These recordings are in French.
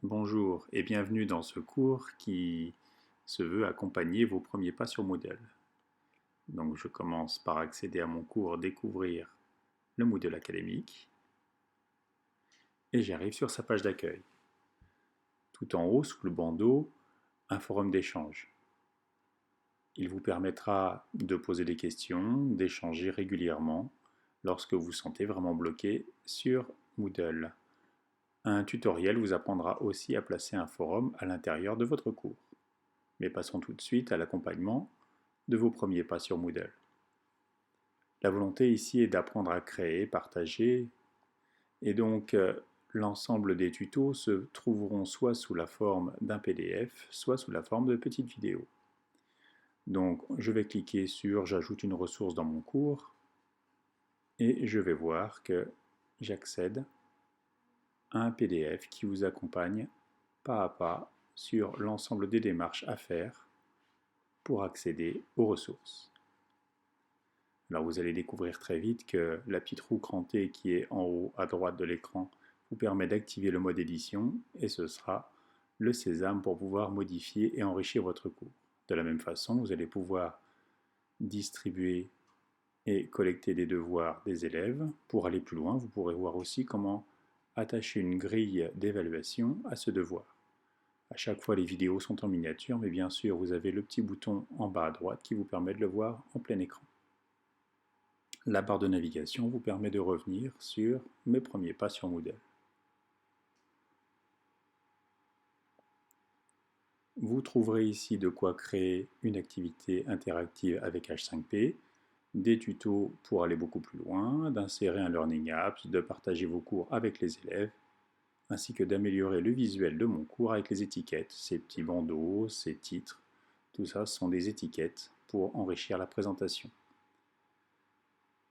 Bonjour et bienvenue dans ce cours qui se veut accompagner vos premiers pas sur Moodle. Donc je commence par accéder à mon cours Découvrir le Moodle académique et j'arrive sur sa page d'accueil. Tout en haut, sous le bandeau, un forum d'échange. Il vous permettra de poser des questions, d'échanger régulièrement lorsque vous vous sentez vraiment bloqué sur Moodle. Un tutoriel vous apprendra aussi à placer un forum à l'intérieur de votre cours. Mais passons tout de suite à l'accompagnement de vos premiers pas sur Moodle. La volonté ici est d'apprendre à créer, partager, et donc l'ensemble des tutos se trouveront soit sous la forme d'un PDF, soit sous la forme de petites vidéos. Donc je vais cliquer sur J'ajoute une ressource dans mon cours, et je vais voir que j'accède à un PDF qui vous accompagne pas à pas sur l'ensemble des démarches à faire pour accéder aux ressources. Alors vous allez découvrir très vite que la petite roue crantée qui est en haut à droite de l'écran vous permet d'activer le mode édition et ce sera le sésame pour pouvoir modifier et enrichir votre cours. De la même façon, vous allez pouvoir distribuer et collecter des devoirs des élèves. Pour aller plus loin, vous pourrez voir aussi comment attacher une grille d'évaluation à ce devoir. À chaque fois, les vidéos sont en miniature, mais bien sûr, vous avez le petit bouton en bas à droite qui vous permet de le voir en plein écran. La barre de navigation vous permet de revenir sur mes premiers pas sur Moodle. Vous trouverez ici de quoi créer une activité interactive avec H5P, des tutos pour aller beaucoup plus loin, d'insérer un Learning Apps, de partager vos cours avec les élèves, ainsi que d'améliorer le visuel de mon cours avec les étiquettes, ces petits bandeaux, ces titres, tout ça sont des étiquettes pour enrichir la présentation.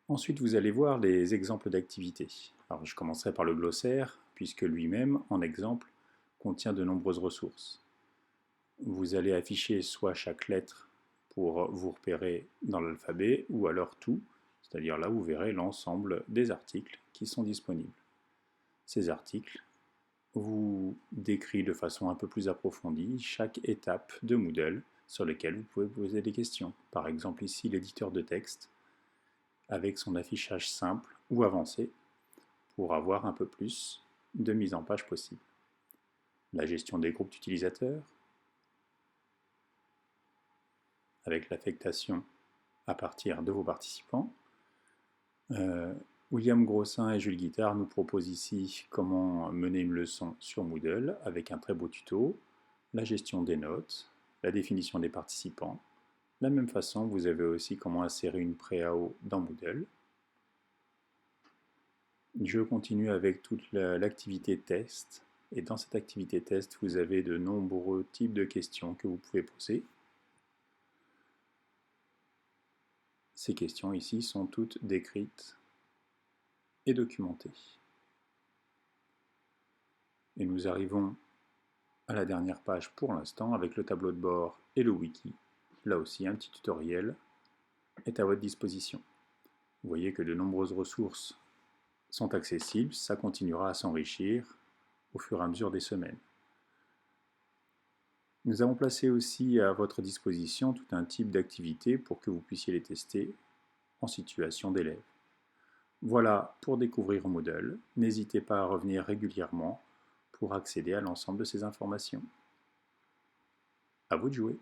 Ensuite, vous allez voir les exemples d'activités. Alors, je commencerai par le glossaire, puisque lui-même, en exemple, contient de nombreuses ressources. Vous allez afficher soit chaque lettre pour vous repérer dans l'alphabet, ou alors tout, c'est-à-dire là vous verrez l'ensemble des articles qui sont disponibles. Ces articles vous décrivent de façon un peu plus approfondie chaque étape de Moodle sur lesquelles vous pouvez poser des questions. Par exemple ici l'éditeur de texte, avec son affichage simple ou avancé pour avoir un peu plus de mise en page possible. La gestion des groupes d'utilisateurs, avec l'affectation à partir de vos participants. William Grossin et Jules Guittard nous proposent ici comment mener une leçon sur Moodle avec un très beau tuto, la gestion des notes, la définition des participants. De la même façon, vous avez aussi comment insérer une pré-AO dans Moodle. Je continue avec toute l'activité test. Et dans cette activité test, vous avez de nombreux types de questions que vous pouvez poser. Ces questions ici sont toutes décrites et documentées. Et nous arrivons à la dernière page pour l'instant avec le tableau de bord et le wiki. Là aussi, un petit tutoriel est à votre disposition. Vous voyez que de nombreuses ressources sont accessibles, ça continuera à s'enrichir au fur et à mesure des semaines. Nous avons placé aussi à votre disposition tout un type d'activités pour que vous puissiez les tester en situation d'élève. Voilà pour découvrir Moodle. N'hésitez pas à revenir régulièrement pour accéder à l'ensemble de ces informations. À vous de jouer.